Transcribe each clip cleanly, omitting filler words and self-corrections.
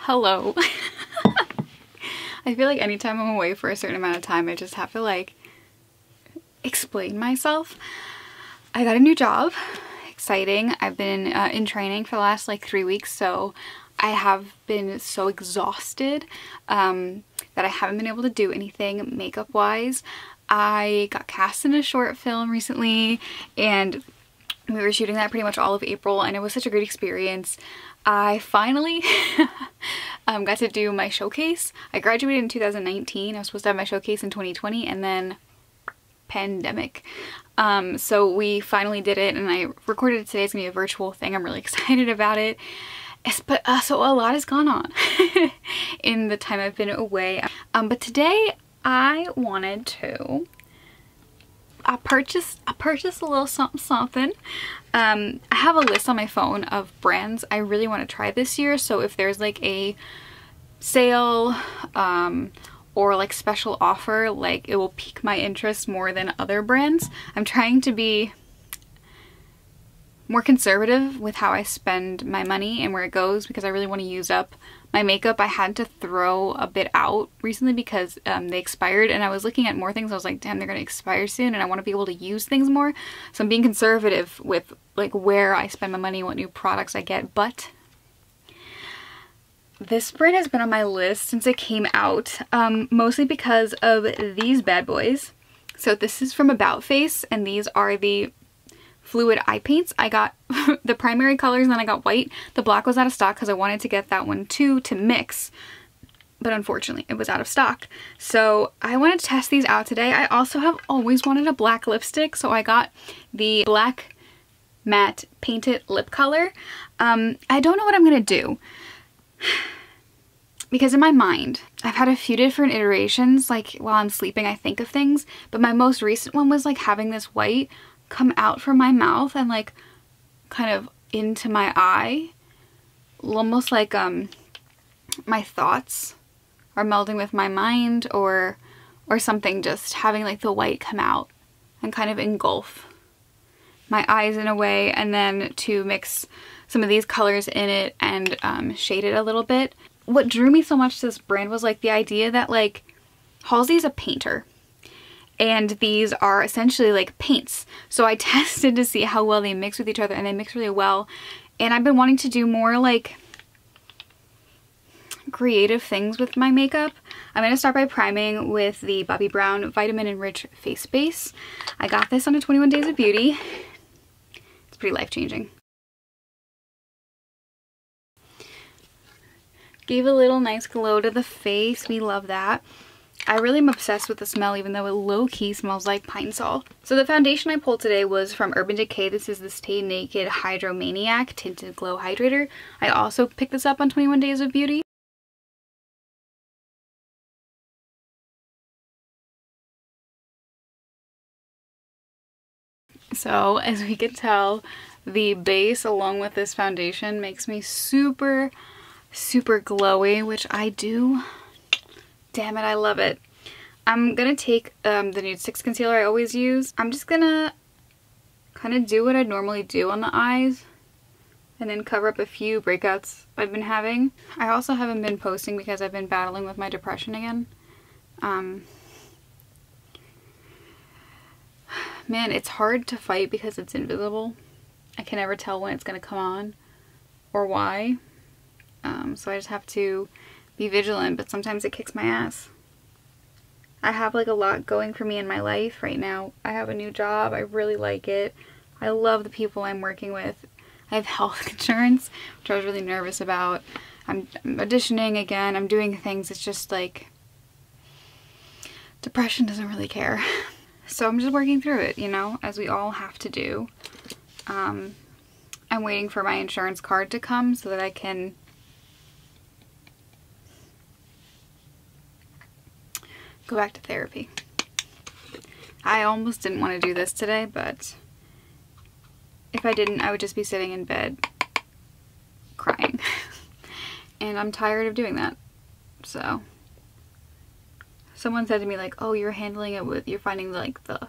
Hello. I feel like anytime I'm away for a certain amount of time, I just have to like explain myself. I got a new job. Exciting. I've been in training for the last like 3 weeks, so I have been so exhausted that I haven't been able to do anything makeup wise. I got cast in a short film recently and we were shooting that pretty much all of April, and it was such a great experience. I finally got to do my showcase. I graduated in 2019. I was supposed to have my showcase in 2020 and then pandemic. So we finally did it and I recorded it today. It's gonna be a virtual thing. I'm really excited about it. So a lot has gone on in the time I've been away. But today I wanted to I purchased a little something. I have a list on my phone of brands I really want to try this year, so if there's like a sale or like special offer, like it will pique my interest more than other brands. I'm trying to be more conservative with how I spend my money and where it goes because I really want to use up my makeup. I had to throw a bit out recently because they expired, and I was looking at more things. I was like, damn, they're gonna expire soon and I want to be able to use things more. So I'm being conservative with like where I spend my money, what new products I get. But this brand has been on my list since it came out, mostly because of these bad boys. So this is from About Face, and these are the fluid eye paints. I got the primary colors and then I got white. The black was out of stock because I wanted to get that one too to mix, but unfortunately it was out of stock. So I wanted to test these out today. I also have always wanted a black lipstick, so I got the black matte painted lip color. I don't know what I'm gonna do because in my mind I've had a few different iterations. Like while I'm sleeping I think of things, but my most recent one was like having this white come out from my mouth and like kind of into my eye, almost like my thoughts are melding with my mind or something, just having like the white come out and kind of engulf my eyes in a way, and then to mix some of these colors in it and shade it a little bit. What drew me so much to this brand was like the idea that like Halsey's a painter and these are essentially like paints. So I tested to see how well they mix with each other, and they mix really well. And I've been wanting to do more like creative things with my makeup. I'm going to start by priming with the Bobbi Brown Vitamin Enriched Face Base. I got this on a 21 Days of Beauty. It's pretty life-changing. Gave a little nice glow to the face. We love that. I really am obsessed with the smell, even though it low-key smells like Pine Sol. So the foundation I pulled today was from Urban Decay. This is the Stay Naked Hydromaniac Tinted Glow Hydrator. I also picked this up on 21 Days of Beauty. So as we can tell, the base along with this foundation makes me super glowy, which I do. Damn it, I love it. I'm gonna take the Nude 6 concealer I always use. I'm just gonna kind of do what I normally do on the eyes and then cover up a few breakouts I've been having. I also haven't been posting because I've been battling with my depression again. Man, it's hard to fight because it's invisible. I can never tell when it's gonna come on or why. So I just have to be vigilant, but sometimes it kicks my ass. I have like a lot going for me in my life right now. I have a new job. I really like it. I love the people I'm working with. I have health insurance, which I was really nervous about. I'm auditioning again. I'm doing things. It's just like depression doesn't really care. So I'm just working through it, you know, as we all have to do. I'm waiting for my insurance card to come so that I can go back to therapy. I almost didn't want to do this today, but if I didn't, I would just be sitting in bed crying. And I'm tired of doing that. So someone said to me like, oh, you're handling it with, you're finding like the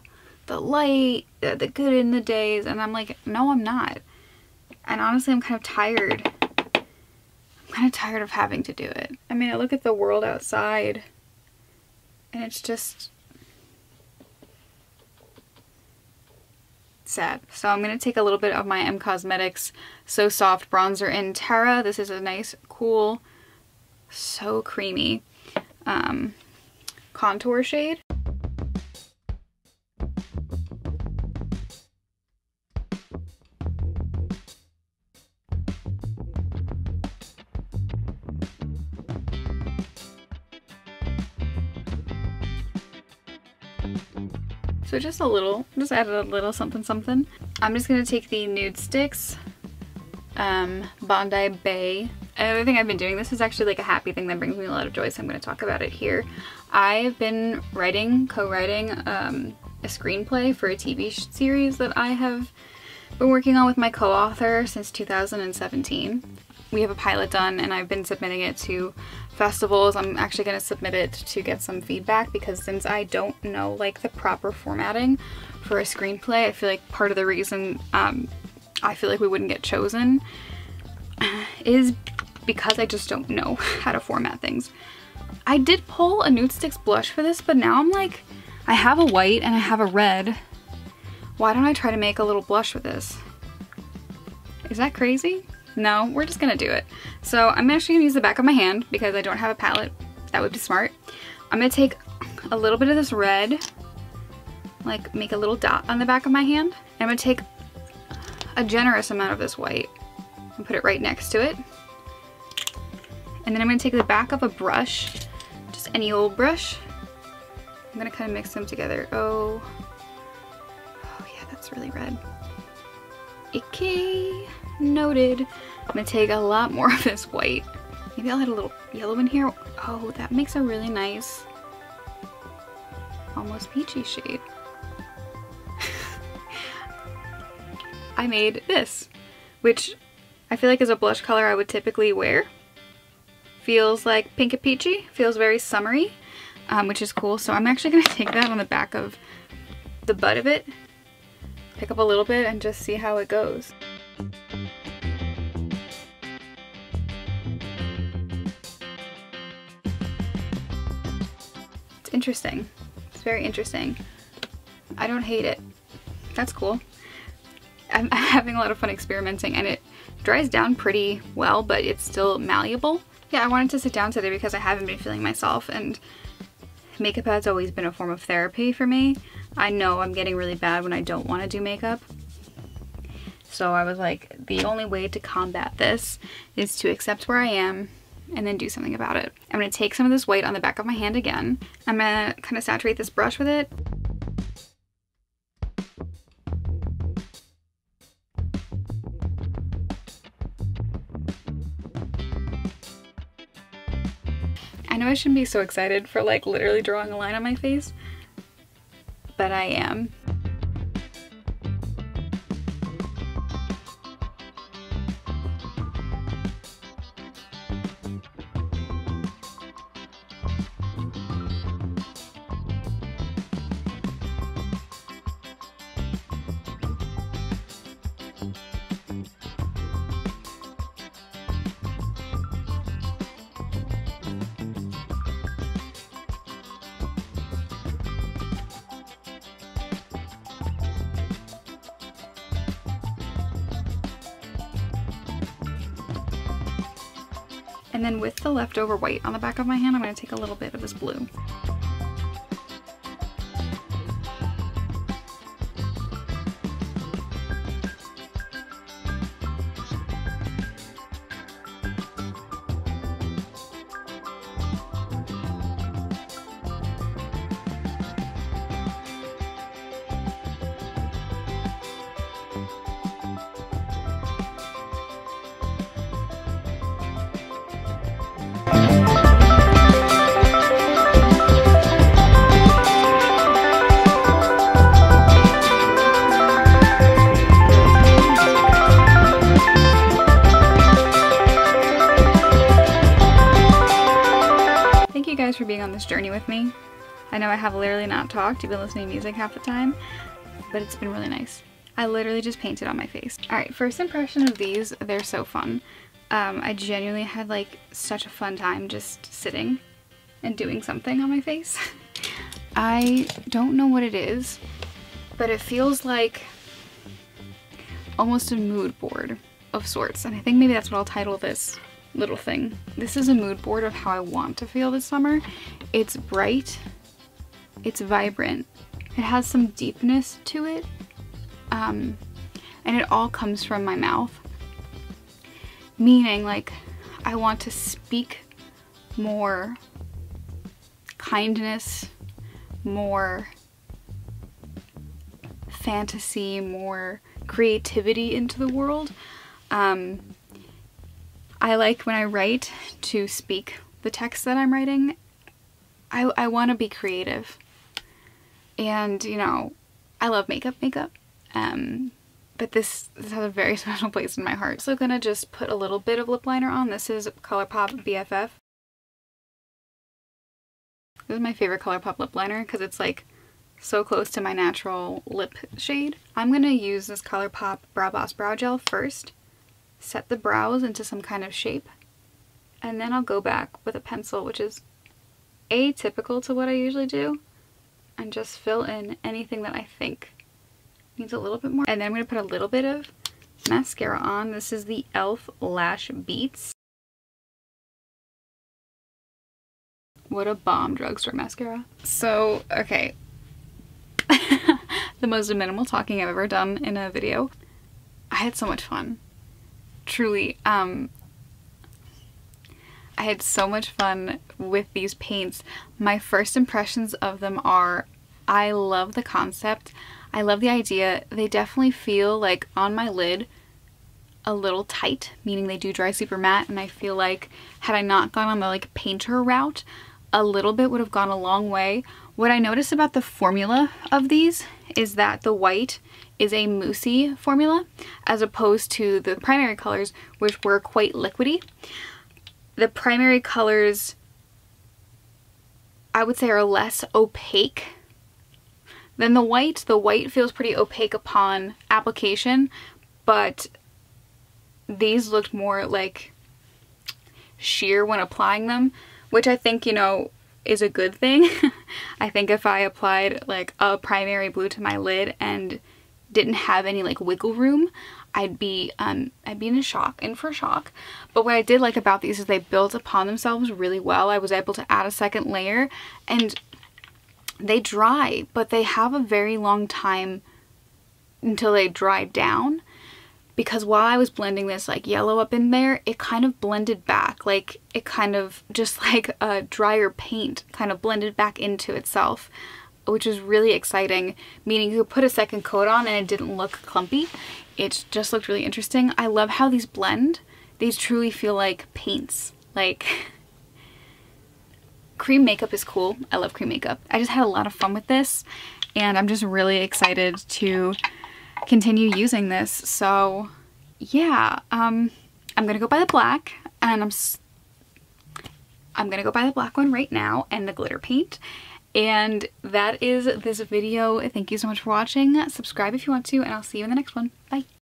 light, the good in the days, and I'm like, no, I'm not. And honestly, I'm kind of tired. I'm kind of tired of having to do it. I mean, I look at the world outside and it's just sad. So I'm going to take a little bit of my M Cosmetics So Soft bronzer in Terra. This is a nice, cool, so creamy contour shade. So just a little, just added a little something something. I'm just gonna take the Nudestix Bondi Bay. Another thing I've been doing, this is actually like a happy thing that brings me a lot of joy, so I'm gonna talk about it here. I've been co-writing a screenplay for a TV series that I have been working on with my co-author since 2017. We have a pilot done and I've been submitting it to festivals. I'm actually going to submit it to get some feedback, because since I don't know like the proper formatting for a screenplay, I feel like part of the reason I feel like we wouldn't get chosen is because I just don't know how to format things. I did pull a Nudestix blush for this, but now I'm like, I have a white and I have a red. Why don't I try to make a little blush with this? Is that crazy? No, we're just gonna do it. So I'm actually gonna use the back of my hand because I don't have a palette. That would be smart. I'm gonna take a little bit of this red, like make a little dot on the back of my hand. And I'm gonna take a generous amount of this white and put it right next to it. And then I'm gonna take the back of a brush, just any old brush. I'm gonna kind of mix them together. Oh yeah, that's really red. Okay. Noted. I'm gonna take a lot more of this white. Maybe I'll add a little yellow in here. Oh, that makes a really nice, almost peachy shade. I made this, which I feel like is a blush color I would typically wear. Feels like pink and peachy, feels very summery, which is cool. So I'm actually gonna take that on the back of the butt of it, pick up a little bit and just see how it goes. It's interesting. It's very interesting. I don't hate it. That's cool. I'm having a lot of fun experimenting, and it dries down pretty well, but it's still malleable. Yeah, I wanted to sit down today because I haven't been feeling myself, and makeup has always been a form of therapy for me. I know I'm getting really bad when I don't want to do makeup. So I was like, the only way to combat this is to accept where I am and then do something about it. I'm gonna take some of this white on the back of my hand again. I'm gonna kind of saturate this brush with it. I know I shouldn't be so excited for like literally drawing a line on my face, but I am. And then with the leftover white on the back of my hand, I'm going to take a little bit of this blue. For being on this journey with me. I know I have literally not talked, you've been listening to music half the time, but it's been really nice. I literally just painted on my face. Alright, first impression of these, they're so fun. I genuinely had like such a fun time just sitting and doing something on my face. I don't know what it is, but it feels like almost a mood board of sorts, and I think maybe that's what I'll title this little thing. This is a mood board of how I want to feel this summer. It's bright, it's vibrant, it has some deepness to it, and it all comes from my mouth. Meaning, like, I want to speak more kindness, more fantasy, more creativity into the world. I like when I write to speak the text that I'm writing. I want to be creative. And, you know, I love makeup. But this has a very special place in my heart. So I'm gonna just put a little bit of lip liner on. This is ColourPop BFF. This is my favorite ColourPop lip liner because it's like so close to my natural lip shade. I'm gonna use this ColourPop Brow Boss Brow Gel first, set the brows into some kind of shape, and then I'll go back with a pencil, which is atypical to what I usually do, and just fill in anything that I think needs a little bit more. And then I'm going to put a little bit of mascara on. This is the e.l.f. Lash Beats. What a bomb drugstore mascara. So, okay. The most minimal talking I've ever done in a video. I had so much fun. Truly. I had so much fun with these paints. My first impressions of them are, I love the concept. I love the idea. They definitely feel like on my lid a little tight, meaning they do dry super matte, and I feel like had I not gone on the like painter route, a little bit would have gone a long way. What I noticed about the formula of these is that the white is a moussey formula as opposed to the primary colors, which were quite liquidy. The primary colors, I would say, are less opaque than the white. The white feels pretty opaque upon application, but these looked more like sheer when applying them, which I think, you know, is a good thing. I think if I applied like a primary blue to my lid and didn't have any like wiggle room, I'd be in shock. But what I did like about these is they built upon themselves really well. I was able to add a second layer, and they dry, but they have a very long time until they dry down, because while I was blending this like yellow up in there, it kind of blended back, like it kind of just like a drier paint kind of blended back into itself, which is really exciting, meaning you could put a second coat on and it didn't look clumpy. It just looked really interesting. I love how these blend. These truly feel like paints. Like, cream makeup is cool. I love cream makeup. I just had a lot of fun with this, and I'm just really excited to continue using this. So yeah, I'm gonna go buy the black, and I'm gonna go buy the black one right now and the glitter paint. And that is this video. Thank you so much for watching. Subscribe if you want to, and I'll see you in the next one. Bye.